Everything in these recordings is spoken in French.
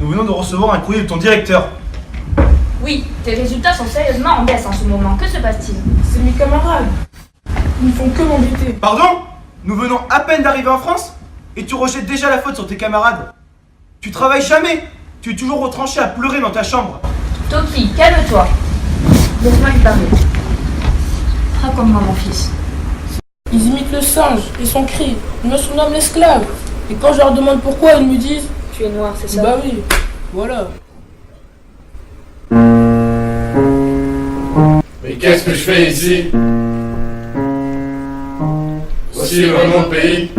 Nous venons de recevoir un courrier de ton directeur. Oui, tes résultats sont sérieusement en baisse en ce moment. Que se passe-t-il? C'est mes camarades. Ils ne font que m'embêter. Pardon? Nous venons à peine d'arriver en France et tu rejettes déjà la faute sur tes camarades. Tu travailles jamais. Tu es toujours retranché à pleurer dans ta chambre. Toki, calme-toi. Laisse-moi lui parler. Raconte-moi, mon fils. Ils imitent le singe et son cri. Ils me surnomment l'esclave. Et quand je leur demande pourquoi, ils me disent Tu es noir, c'est ça? bah oui, voilà. Mais qu'est-ce que je fais ici? Voici loin de mon pays.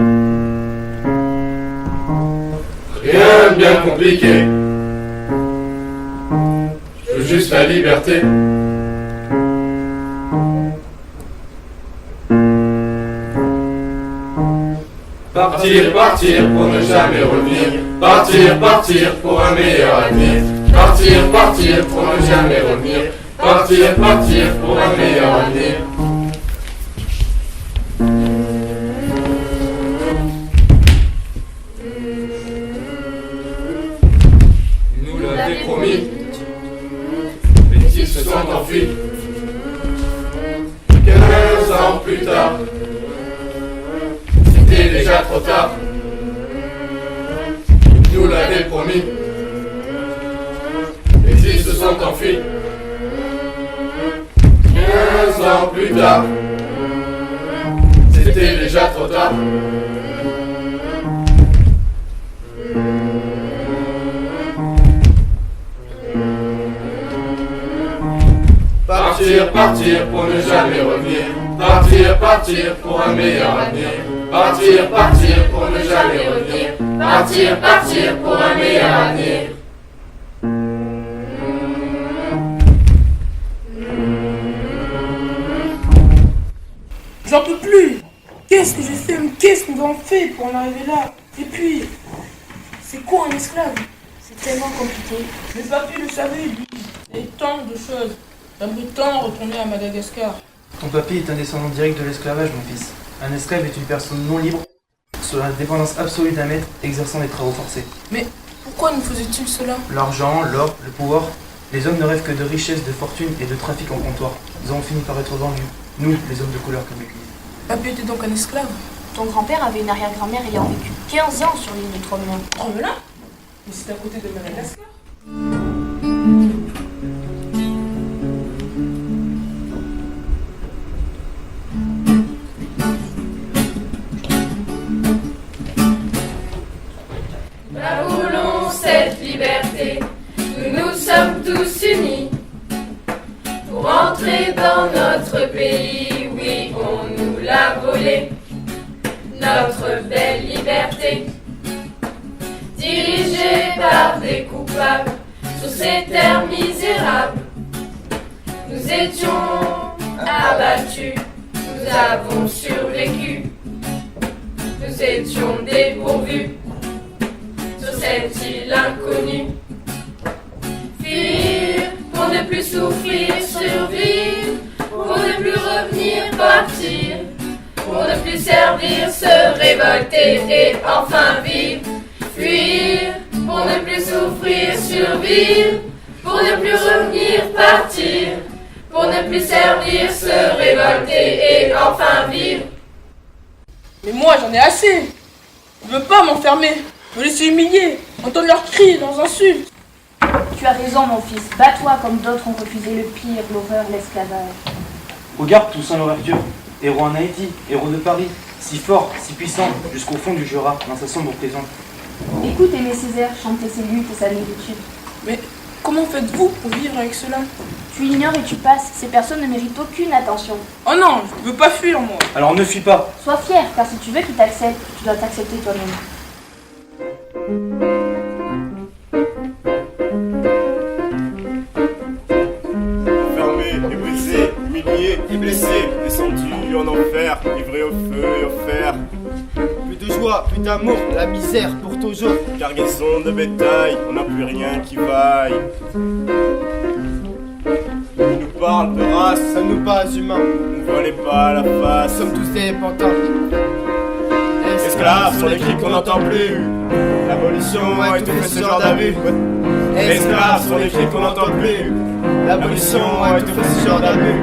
Rien de bien compliqué. Je veux juste la liberté. Partir, partir pour ne jamais revenir. Partir, partir pour un meilleur avenir. Partir, partir pour ne jamais revenir. Partir, partir pour un meilleur avenir. Nous l'avait promis, mais ils se sont enfuis. 15 ans plus tard, c'était déjà trop tard. Nous l'avait promis, mais ils se sont enfuis. 15 ans plus tard, c'était déjà trop tard. Partir, partir pour ne jamais revenir. Partir, partir pour un meilleur avenir. Partir, partir pour ne jamais revenir. Partir, partir pour un meilleur avenir. J'en peux plus. Qu'est-ce que j'ai fait? Mais qu'est-ce qu'on en fait pour en arriver là? Et puis, c'est quoi un esclave? C'est tellement compliqué. Mes papiers le savaient, lui. Et tant de choses. J'aimerais tant retourner à Madagascar. Ton papy est un descendant direct de l'esclavage, mon fils. Un esclave est une personne non libre, sous la dépendance absolue d'un maître exerçant des travaux forcés. Mais pourquoi nous faisait-il cela? L'argent, l'or, le pouvoir, les hommes ne rêvent que de richesse, de fortune et de trafic en comptoir. Ils ont fini par être vendus, nous, les hommes de couleur comme l'église. Papy était donc un esclave. Ton grand-père avait une arrière-grand-mère ayant vécu 15 ans sur l'île de Tromelin. Tromelin? Mais c'est à côté de Madagascar. Là voulons cette liberté, nous sommes tous unis pour entrer dans notre pays. Oui, on nous l'a volé, notre belle liberté, dirigée par des coupables sur ces terres misérables. Nous étions abattus, nous avons survécu, nous étions dépourvus sur cette île inconnue. Fuir pour ne plus souffrir, survivre pour ne plus revenir, partir pour ne plus servir, se révolter et enfin vivre. Fuir pour ne plus souffrir, survivre pour ne plus revenir, partir pour ne plus servir, se révolter et enfin vivre. Mais moi, j'en ai assez. Je veux pas m'enfermer, me laisser humilier, entendre leurs cris, leurs insultes. Tu as raison, mon fils. Bats-toi comme d'autres ont refusé le pire, l'horreur, l'esclavage. Regarde Toussaint Louverture, héros en Haïti, héros de Paris, si fort, si puissant, jusqu'au fond du Jura, dans sa sombre prison. Écoute Aimé Césaire chanter ses luttes et sa négritude. Mais comment faites-vous pour vivre avec cela? Tu ignores et tu passes. Ces personnes ne méritent aucune attention. Oh non, je veux pas fuir, moi. Alors ne fuis pas. Sois fier, car si tu veux qu'ils t'acceptent, tu dois t'accepter toi-même. Enfermé et brisé, humilié et blessé, descendu en enfer, livré au feu et au fer. Plus de joie, plus d'amour, la misère pour toujours. Cargaison de bétail, on n'a plus rien qui vaille. Nous parle de race. Sommes-nous pas humains? On volait pas la face. Sommes tous des pantins. Esclaves sont les cris qu'on n'entend plus. L'abolition a étouffé ce genre d'abus. Esclaves sont les cris qu'on n'entend plus. L'abolition a étouffé ce genre d'abus.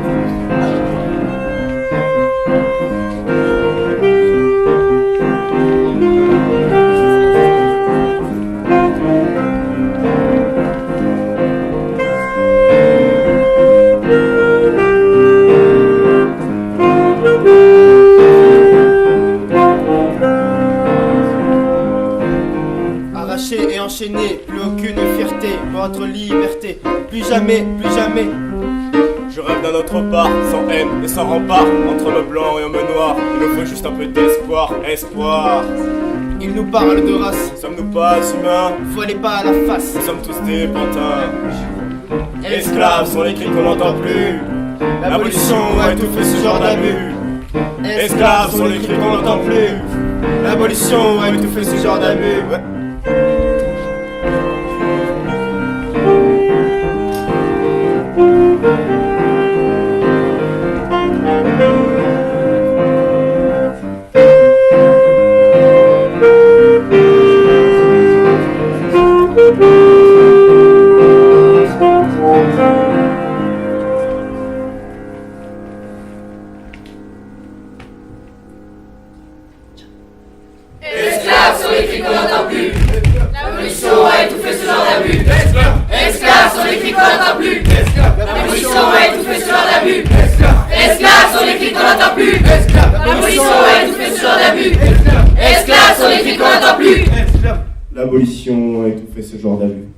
Arrachés et enchaînés, plus aucune fierté pour notre liberté. Plus jamais, plus jamais. Je rêve d'un autre part, sans haine et sans rempart. Entre homme blanc et homme noir, il nous faut juste un peu d'espoir. Espoir. Ils nous parlent de race, Sommes-nous pas humains? voilez pas la face. Nous sommes tous des pantins. Esclaves sont les cris qu'on n'entend plus. L'abolition a étouffé ce genre d'abus. Esclaves sont les cris qu'on n'entend plus. L'abolition a étouffé ce genre d'abus. Ouais. Esclaves sont les cris qu'on n'entend plus. L'abolition a étouffé ce genre d'abus. Esclaves sont les cris qu'on n'entend plus. L'abolition a étouffé ce genre d'abus. Esclaves sont les cris qu'on n'entend plus. L'abolition a étouffé ce genre d'abus. Esclaves sont les cris qu'on n'entend plus. L'abolition a étouffé ce genre d'abus.